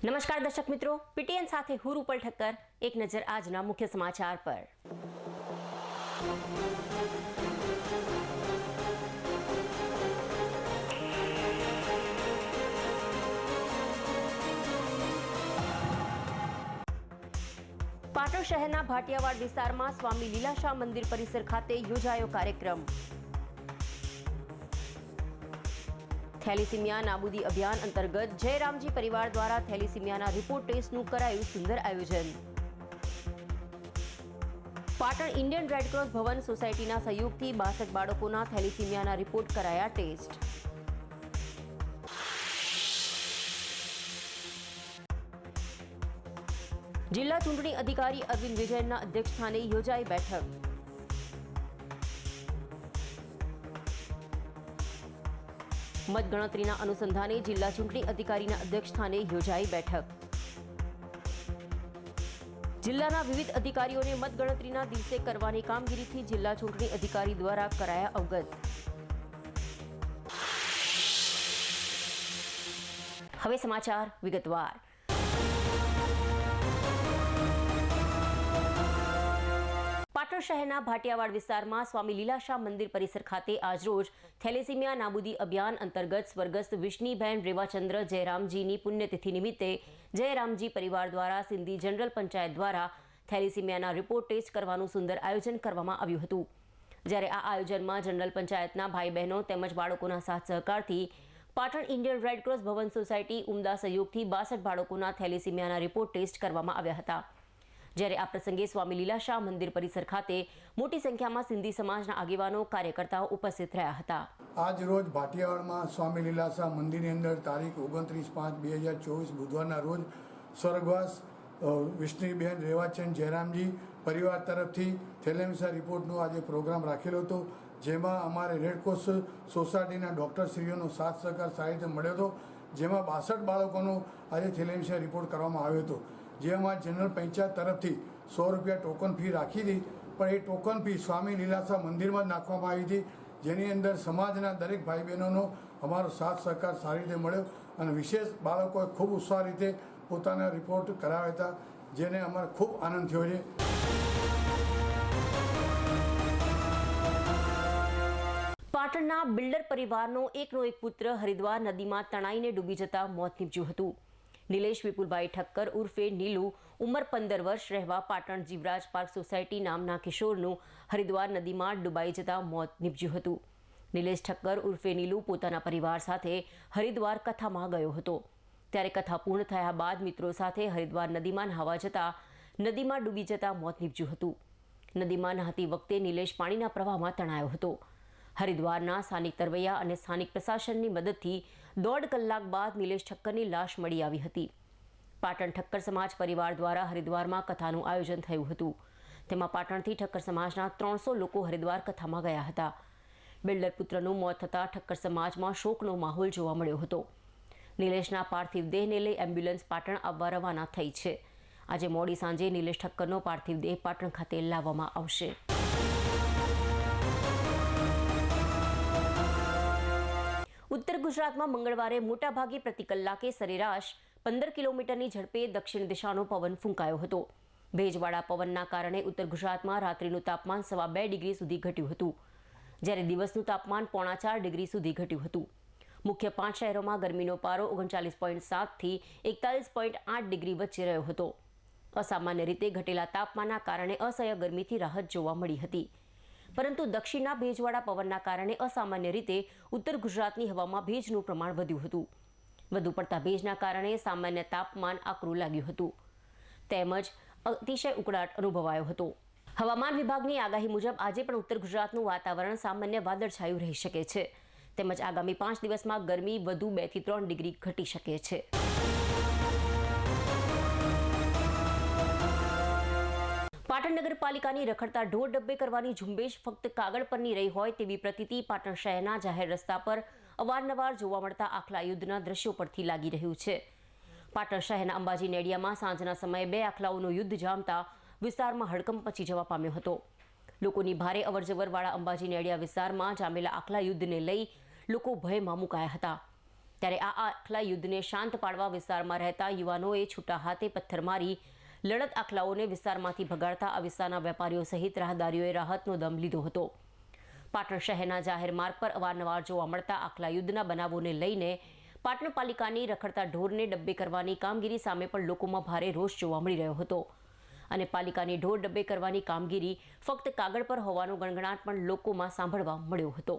નમસ્કાર દર્શક મિત્રો, પીટીએન સાથે હું રૂપલ ઠક્કર. એક નજર આજના મુખ્ય સમાચાર પર. પાટણ શહેરના ભાટિયાવાડ વિસ્તારમાં સ્વામી લીલાશાહ મંદિર પરિસર ખાતે યોજાયો કાર્યક્રમ. થેલીસીમિયા નાબૂદી અભિયાન અંતર્ગત જયરામજી પરિવાર દ્વારા થેલીસીમિયાના રિપોર્ટ ટેસ્ટનું કરાયું સુંદર આયોજન. પાટણ ઇન્ડિયન રેડક્રોસ ભવન સોસાયટીના સહયોગથી 62 બાળકોના થેલીસીમિયાના રિપોર્ટ કરાયા ટેસ્ટ. જિલ્લા ચૂંટણી અધિકારી અરવિંદ વિજયનના અધ્યક્ષસ્થાને યોજાઈ બેઠક. મતગણતરીના અનુસંધાને જિલ્લા ચૂંટણી અધિકારીના અધ્યક્ષસ્થાને યોજાઈ બેઠક. જિલ્લાના વિવિધ અધિકારીઓને મતગણતરીના દિવસે કરવાની કામગીરીથી જિલ્લા ચૂંટણી અધિકારી દ્વારા કરાયા અવગત. હવે સમાચાર વિગતવાર. પાટણ શહેરના ભાટિયાવાડ વિસ્તારમાં સ્વામી લીલાશાહ મંદિર પરિસર ખાતે આજરોજ થેલેસીમિયા નાબૂદી અભિયાન અંતર્ગત સ્વર્ગસ્થ વિષ્ણીબેન રેવાચંદ્ર જયરામજીની પુણ્યતિથિ નિમિત્તે જયરામજી પરિવાર દ્વારા સિંધી જનરલ પંચાયત દ્વારા થેલેસીમિયાના રિપોર્ટ ટેસ્ટ કરવાનું સુંદર આયોજન કરવામાં આવ્યું હતું. જ્યારે આ આયોજનમાં જનરલ પંચાયતના ભાઈ બહેનો તેમજ બાળકોના સાથ સહકારથી પાટણ ઇન્ડિયન રેડક્રોસ ભવન સોસાયટી ઉમદા સહયોગથી 62 બાળકોના થેલેસીમિયાના રિપોર્ટ ટેસ્ટ કરવામાં આવ્યા હતા. જ્યારે આ પ્રસંગે સ્વામી લીલાશાહ મંદિર પરિસર ખાતે મોટી સંખ્યામાં સિંધી સમાજના આગેવાનો કાર્યકર્તાઓ ઉપસ્થિત રહ્યા હતા. આજ રોજ ભાટિયાવાડમાં સ્વામી લીલાશાહ મંદિરની અંદર તારીખ 29/5/2024 બુધવારના રોજ સ્વર્ગવાસ વિષ્ણુબેન રેવાચંદ જયરામજી પરિવાર તરફથી થેલેસીમિયા રિપોર્ટનો આજે પ્રોગ્રામ રાખેલો હતો. જેમાં અમારે રેડક્રોસ સોસાયટીના ડૉક્ટરશ્રીઓનો સાથ સહકાર સારી રીતે મળ્યો હતો. જેમાં 62 બાળકોનો આજે થેલેસીમિયા રિપોર્ટ કરવામાં આવ્યો હતો. જેમાં જનરલ પંચાયત તરફથી ₹100 ટોકન ફી રાખી હતી, પણ એ ટોકન ફી સ્વામી લીલાશાહ મંદિરમાં જ નાખવામાં આવી હતી. જેની અંદર સમાજના દરેક ભાઈ બહેનોનો અમારો સાથ સહકાર સારી રીતે મળ્યો અને વિશેષ બાળકોએ ખૂબ ઉત્સાહ રીતે પોતાના રિપોર્ટ કરાવ્યા હતા, જેને અમારે ખૂબ આનંદ થયો છે. પાટણના બિલ્ડર પરિવારનો એકનો એક પુત્ર હરિદ્વાર નદીમાં તણાઈને ડૂબી જતા મોત નીપજ્યું હતું. નિલેશ વિપુલભાઈ ઠક્કર ઉર્ફે નીલુ, ઉંમર 15 વર્ષ, રહેવા પાટણ જીવરાજ પાર્ક સોસાયટી નામના કિશોરનું હરિદ્વાર નદીમાં ડૂબાઈ જતા મોત નીપજ્યું હતું. નિલેશ ઠક્કર ઉર્ફે નીલુ પોતાના પરિવાર સાથે હરિદ્વાર કથામાં ગયો હતો. ત્યારે કથા પૂર્ણ થયા બાદ મિત્રો સાથે હરિદ્વાર નદીમાં નહાવા જતા નદીમાં ડૂબી જતા મોત નીપજ્યું હતું. નદીમાં નહાતી વખતે નિલેશ પાણીના પ્રવાહમાં તણાયો હતો. હરિદ્વારના સ્થાનિક તરવૈયા અને સ્થાનિક પ્રશાસનની મદદથી 1.5 કલાક બાદ નિલેશ ઠક્કરની લાશ મળી આવી હતી. પાટણ ઠક્કર સમાજ પરિવાર દ્વારા હરિદ્વારમાં કથાનું આયોજન થયું હતું. તેમાં પાટણથી ઠક્કર સમાજના 300 લોકો હરિદ્વાર કથામાં ગયા હતા. બિલ્ડર પુત્રનું મોત થતાં ઠક્કર સમાજમાં શોકનો માહોલ જોવા મળ્યો હતો. નિલેશના પાર્થિવ દેહને લઈ એમ્બ્યુલન્સ પાટણ આવવા રવાના થઈ છે. આજે મોડી સાંજે નિલેશ ઠક્કરનો પાર્થિવ દેહ પાટણ ખાતે લાવવામાં આવશે. ઉત્તર ગુજરાતમાં મંગળવારે મોટાભાગે પ્રતિ કલાકે સરેરાશ 15 કિલોમીટરની ઝડપે દક્ષિણ દિશાનો પવન ફૂંકાયો હતો. ભેજવાળા પવનના કારણે ઉત્તર ગુજરાતમાં રાત્રિનું તાપમાન 2.5 ડિગ્રી સુધી ઘટ્યું હતું, જ્યારે દિવસનું તાપમાન 3.25 ડિગ્રી સુધી ઘટ્યું હતું. મુખ્ય 5 શહેરોમાં ગરમીનો પારો 39.7 થી 41.8 ડિગ્રી વચ્ચે રહ્યો હતો. અસામાન્ય રીતે ઘટેલા તાપમાનના કારણે અસહ્ય ગરમીથી રાહત જોવા મળી હતી. પરંતુ દક્ષિણના ભેજવાળા પવનના કારણે અસામાન્ય રીતે ઉત્તર ગુજરાતની હવામાં ભેજનું પ્રમાણ વધ્યું હતું. વધુ પડતા ભેજના કારણે સામાન્ય તાપમાન આકરું લાગ્યું હતું, તેમજ અતિશય ઉકળાટ અનુભવાયો હતો. હવામાન વિભાગની આગાહી મુજબ આજે પણ ઉત્તર ગુજરાતનું વાતાવરણ સામાન્ય વાદળછાયું રહી શકે છે, તેમજ આગામી 5 દિવસમાં ગરમી વધુ 2 થી 3 ડિગ્રી ઘટી શકે છે. પાટણ નગરપાલિકાની રખડતા ઢોર ડબ્બે કરવાની ઝુંબેશ ફક્ત કાગળ પરની રહી હોય તેવી પ્રતીતિ પાટણ શહેરના જાહેર રસ્તા પર અવારનવાર જોવા મળતા આખલા યુદ્ધના દ્રશ્યો પરથી લાગી રહ્યું છે. પાટણ શહેરના અંબાજી નેડિયામાં સાંજના સમયે 2 આખલાઓનું યુદ્ધ જામતા વિસ્તારમાં હડકંપ મચી જવા પામ્યો હતો. લોકોની ભારે અવરજવરવાળા અંબાજી નેડિયા વિસ્તારમાં જામેલા આખલા યુદ્ધને લઈ લોકો ભયમાં મુકાયા હતા. ત્યારે આ આખલા યુદ્ધને શાંત પાડવા વિસ્તારમાં રહેતા યુવાનોએ છૂટા હાથે પથ્થર મારી લડત આખલાઓને વિસ્તારમાંથી ભગાડતા આ વિસ્તારના વેપારીઓ સહિત રાહદારીઓએ રાહતનો દમ લીધો હતો. પાટણ શહેરના જાહેર માર્ગ પર અવારનવાર જોવા મળતા આખલા યુદ્ધના બનાવોને લઈને પાટણ પાલિકાની રખડતા ઢોરને ડબ્બે કરવાની કામગીરી સામે પણ લોકોમાં ભારે રોષ જોવા મળી રહ્યો હતો અને પાલિકાની ઢોર ડબ્બે કરવાની કામગીરી ફક્ત કાગળ પર હોવાનો ગણગણાટ પણ લોકોમાં સાંભળવા મળ્યો હતો.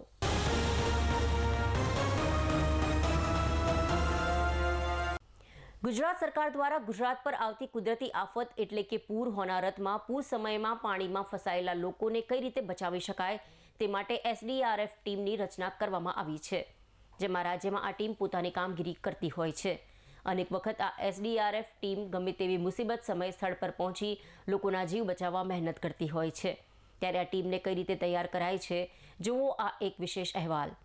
ગુજરાત સરકાર દ્વારા ગુજરાત પર આવતી કુદરતી આફત એટલે કે પૂર હોનારતમાં પૂર સમયમાં પાણીમાં ફસાયેલા લોકોને કઈ રીતે બચાવી શકાય તે માટે SDRF ટીમની રચના કરવામાં આવી છે, જેમાં રાજ્યમાં આ ટીમ પોતાની કામગીરી કરતી હોય છે. અનેક વખત આ SDRF ટીમ ગમે તેવી મુસીબત સમયે સ્થળ પર પહોંચી લોકોના જીવ બચાવવા મહેનત કરતી હોય છે. ત્યારે આ ટીમને કઈ રીતે તૈયાર કરાય છે, જુઓ આ એક વિશેષ અહેવાલ.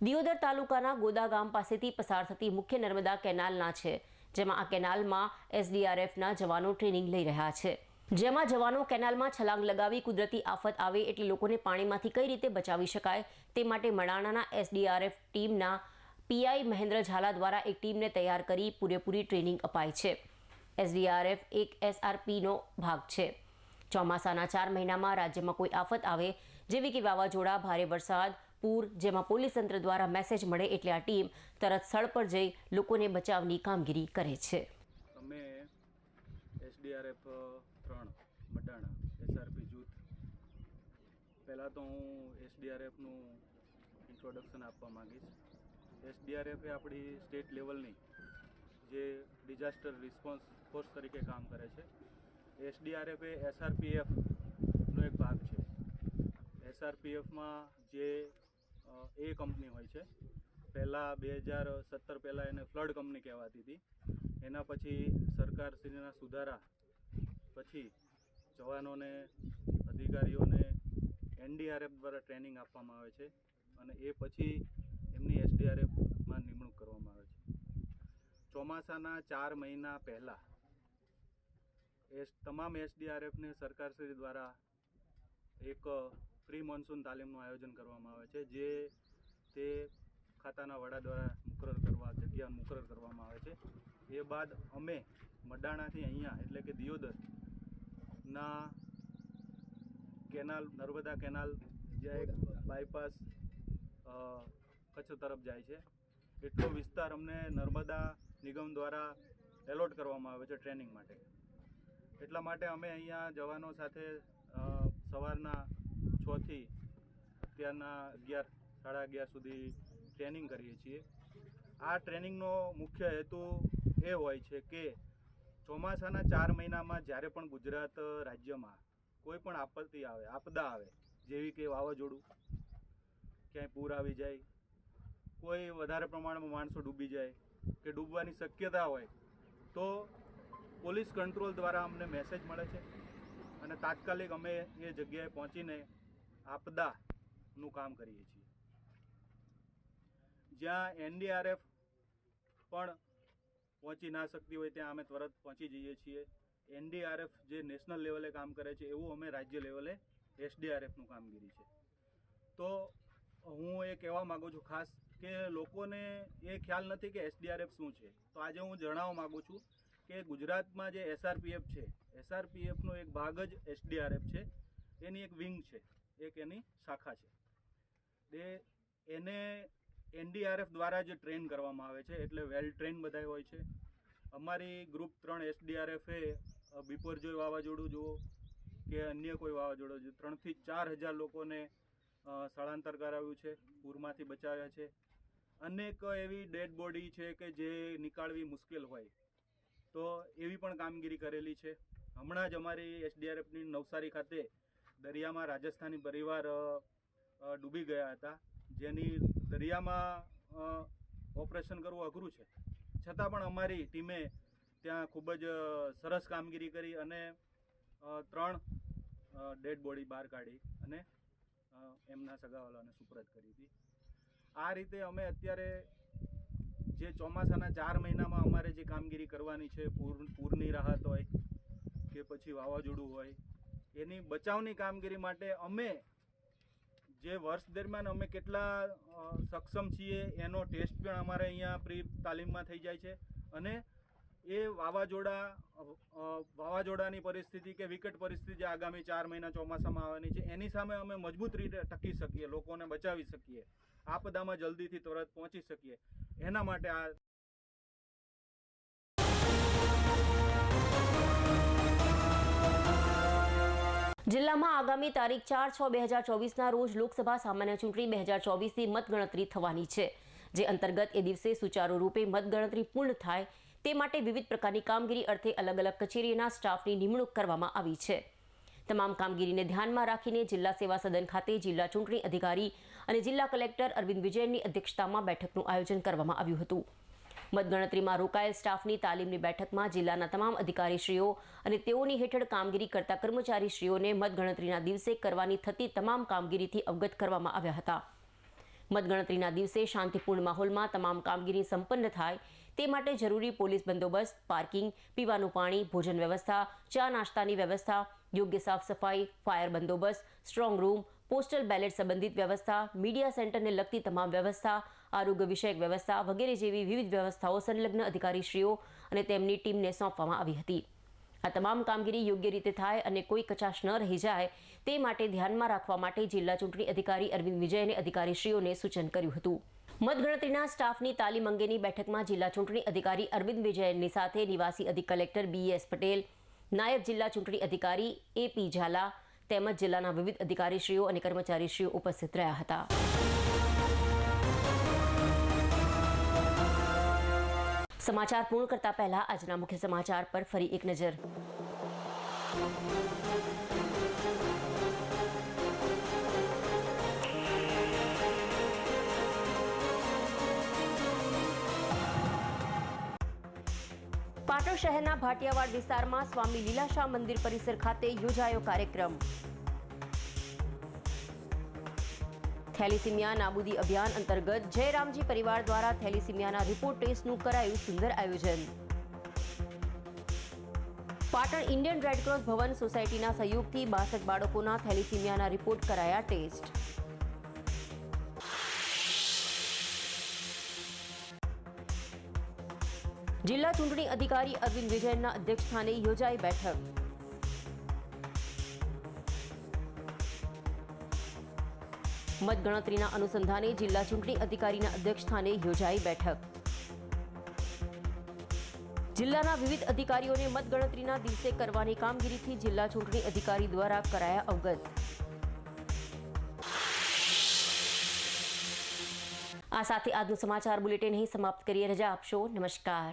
દિયોદર તાલુકાના ગોદા ગામ પાસેથી પસાર થતી મુખ્ય નર્મદા કેનાલના છે, જેમાં આ કેનાલમાં SDRFના જવાનો ટ્રેનિંગ લઈ રહ્યા છે. જેમાં જવાનો કેનાલમાં છલાંગ લગાવી કુદરતી આફત આવે એટલે લોકોને પાણીમાંથી કઈ રીતે બચાવી શકાય તે માટે મડાણાના SDRF ટીમના PI મહેન્દ્ર ઝાલા દ્વારા એક ટીમને તૈયાર કરી પૂરેપૂરી ટ્રેનિંગ અપાય છે. SDRF એક SRPનો ભાગ છે. ચોમાસાના 4 મહિનામાં રાજ્યમાં કોઈ આફત આવે જેવી કે વાવાઝોડા, ભારે વરસાદ, પૂર, જેમાં પોલીસ તંત્ર દ્વારા મેસેજ મળે એટલે આ ટીમ તરત સ્થળ પર જઈ લોકોને બચાવની કામગીરી કરે છે. અમે SDRF 3 મડાણા SRP જૂથ, પહેલાં તો હું SDRFનું ઇન્ટ્રોડક્શન આપવા માગીશ. SDRF એ આપણી સ્ટેટ લેવલની જે ડિઝાસ્ટર રિસ્પોન્સ ફોર્સ તરીકે કામ કરે છે. SDRF એ SRPFનો એક ભાગ છે. SRPFમાં જે એ કંપની હોય છે, પહેલાં 2017 પહેલાં એને ફ્લડ કંપની કહેવાતી હતી. એના પછી સરકારશ્રીના સુધારા પછી જવાનોને, અધિકારીઓને NDRF દ્વારા ટ્રેનિંગ આપવામાં આવે છે અને એ પછી એમની SDRFમાં નિમણૂક કરવામાં આવે છે. ચોમાસાના 4 મહિના પહેલાં તમામ SDRFને સરકારશ્રી દ્વારા એક પ્રી મોન્સૂન તાલીમનું આયોજન કરવામાં આવે છે, જે તે ખાતાના વડા દ્વારા જગ્યા મુકરર કરવામાં આવે છે. એ બાદ અમે મડાણાથી અહીંયા એટલે કે દિયોદરના કેનાલ, નર્મદા કેનાલ જ્યાં એક બાયપાસ કચ્છ તરફ જાય છે, એટલો વિસ્તાર અમને નર્મદા નિગમ દ્વારા એલોટ કરવામાં આવે છે ટ્રેનિંગ માટે. એટલા માટે અમે અહીંયા જવાનો સાથે સવારના 6 થી અત્યારના 11, સાડા 11 સુધી ટ્રેનિંગ કરીએ છીએ. આ ટ્રેનિંગનો મુખ્ય હેતુ એ હોય છે કે ચોમાસાના 4 મહિનામાં જ્યારે પણ ગુજરાત રાજ્યમાં કોઈ પણ આપદા આવે, જેવી કે વાવાઝોડું, ક્યાંય પૂર આવી જાય, કોઈ વધારે પ્રમાણમાં માણસો ડૂબી જાય કે ડૂબવાની શક્યતા હોય, તો પોલીસ કંટ્રોલ દ્વારા અમને મેસેજ મળે છે અને તાત્કાલિક અમે એ જગ્યાએ પહોંચીને આપદાનું કામ કરીએ છીએ. જ્યાં NDRF પણ પહોંચી ના શકતી હોય ત્યાં અમે તરત પહોંચી જઈએ છીએ. NDRF જે નેશનલ લેવલે કામ કરે છે એવું અમે રાજ્ય લેવલે SDRFનું કામગીરી છે. તો હું એ કહેવા માગું છું ખાસ કે લોકોને એ ખ્યાલ નથી કે SDRF શું છે. તો આજે હું જણાવવા માગું છું કે ગુજરાતમાં જે SRPF છે, SRPFનો એક ભાગ જ SDRF છે. એની એક વિંગ છે, એક એની શાખા છે. એને NDRF દ્વારા જે ટ્રેન કરવામાં આવે છે, એટલે વેલ ટ્રેન બધા હોય છે. અમારી ગ્રુપ 3 SDRF એ બિપોરજોય વાવાઝોડું જુઓ કે અન્ય કોઈ વાવાઝોડું જુઓ, 3 થી 4 હજાર લોકોને સ્થળાંતર કરાવ્યું છે, પૂરમાંથી બચાવ્યા છે. અનેક એવી ડેડ બોડી છે કે જે નીકાળવી મુશ્કેલ હોય, તો એવી પણ કામગીરી કરેલી છે. હમણાં જ અમારી SDRFની નવસારી ખાતે દરિયામાં રાજસ્થાની પરિવાર ડૂબી ગયા હતા, જેની દરિયામાં ઓપરેશન કરવું અઘરું છે, છતાં પણ અમારી ટીમે ત્યાં ખૂબ જ સરસ કામગીરી કરી અને 3 ડેડ બોડી બહાર કાઢી અને એમના સગાવાલાને સુપરત કરી હતી. આ રીતે અમે અત્યારે જે ચોમાસાના 4 મહિનામાં અમારે જે કામગીરી કરવાની છે, પૂરની રાહત હોય કે પછી વાવાઝોડું હોય, એની બચાવની કામગીરી માટે અમે જે વર્ષ દરમિયાન અમે કેટલા સક્ષમ છીએ એનો ટેસ્ટ પણ અમારે અહીંયા પ્રી તાલીમમાં થઈ જાય છે અને એ વાવાઝોડાની પરિસ્થિતિ કે વિકટ પરિસ્થિતિ જે આગામી 4 મહિના ચોમાસામાં આવવાની છે એની સામે અમે મજબૂત રીતે ટકી શકીએ, લોકોને બચાવી શકીએ, આપદામાં જલ્દીથી તરત પહોંચી શકીએ, એના માટે આ જિલ્લામાં આગામી તારીખ 4/6/2024ના રોજ લોકસભા સામાન્ય ચૂંટણી 2024ની મતગણતરી થવાની છે, જે અંતર્ગત એ દિવસે સુચારુ રૂપે મતગણતરી પૂર્ણ થાય તે માટે વિવિધ પ્રકારની કામગીરી અર્થે અલગ અલગ કચેરીના સ્ટાફની નિમણૂક કરવામાં આવી છે. તમામ કામગીરીને ધ્યાનમાં રાખીને જિલ્લા સેવા સદન ખાતે જિલ્લા ચૂંટણી અધિકારી અને જિલ્લા કલેક્ટર અરવિંદ વિજયનની અધ્યક્ષતામાં બેઠકનું આયોજન કરવામાં આવ્યું હતું. મતગણતરીમાં રોકાયેલ સ્ટાફની તાલીમની બેઠકમાં જિલ્લાના તમામ અધિકારીશ્રીઓ અને તેઓની હેઠળ કામગીરી કરતા કર્મચારીશ્રીઓને મતગણતરીના દિવસે કરવાની થતી તમામ કામગીરીથી અવગત કરવામાં આવ્યા હતા. મતગણતરીના દિવસે શાંતિપૂર્ણ માહોલમાં તમામ કામગીરી સંપન્ન થાય તે માટે જરૂરી પોલીસ બંદોબસ્ત, પાર્કિંગ, પીવાનું પાણી, ભોજન વ્યવસ્થા, ચા નાસ્તાની વ્યવસ્થા, યોગ્ય સાફ સફાઈ, ફાયર બંદોબસ્ત, સ્ટ્રોંગ રૂમ, પોસ્ટલ બેલેટ સંબંધિત વ્યવસ્થા, મીડિયા સેન્ટરને લગતી તમામ વ્યવસ્થા, આરોગ્ય વિષયક વ્યવસ્થા વગેરે જેવી વિવિધ વ્યવસ્થાઓ સંલગ્ન અધિકારીશ્રીઓ અને તેમની ટીમને સોંપવામાં આવી હતી. આ તમામ કામગીરી યોગ્ય રીતે થાય અને કોઈ કચાશ ન રહી જાય તે માટે ધ્યાનમાં રાખવા માટે જિલ્લા ચૂંટણી અધિકારી અરવિંદ વિજયને અધિકારીશ્રીઓને સૂચન કર્યું હતું. મતગણતરીના સ્ટાફની તાલીમ અંગેની બેઠકમાં જિલ્લા ચૂંટણી અધિકારી અરવિંદ વિજયનની સાથે નિવાસી અધિક કલેક્ટર BS પટેલ, નાયબ જિલ્લા ચૂંટણી અધિકારી AP ઝાલા તેમજ જિલ્લાના વિવિધ અધિકારીશ્રીઓ અને કર્મચારીશ્રીઓ ઉપસ્થિત રહ્યા હતા. સમાચાર પૂર્ણ કરતા પહેલા આજના મુખ્ય સમાચાર પર ફરી એક નજર. પાટણ શહેરના ભાટિયાવાડ વિસ્તારમાં સ્વામી લીલાશાહ મંદિર પરિસર ખાતે યોજાયો કાર્યક્રમ. થેલિસીમિયા નાબૂદી અભિયાન અંતર્ગત જયરામજી પરિવાર દ્વારા થેલિસીમિયાના રિપોર્ટ ટેસ્ટનું કરાયું સુંદર આયોજન. પાટણ ઇન્ડિયન રેડક્રોસ ભવન સોસાયટીના સહયોગથી 62 બાળકોના થેલિસીમિયાના રિપોર્ટ કરાયા ટેસ્ટ. જિલ્લા ચૂંટણી અધિકારી અરવિંદ વિજયનના અધ્યક્ષસ્થાને યોજાઈ બેઠક. મતગણતરીના અનુસંધાને જિલ્લા ચૂંટણી અધિકારીના અધ્યક્ષસ્થાને યોજાઈ બેઠક. જિલ્લાના વિવિધ અધિકારીઓને મતગણતરીના દિવસે કરવાની કામગીરીથી જિલ્લા ચૂંટણી અધિકારી દ્વારા કરાયા અવગત. આ સાથે આજનું સમાચાર બુલેટિન અહીં સમાપ્ત કરીએ. રજા આપશો. નમસ્કાર.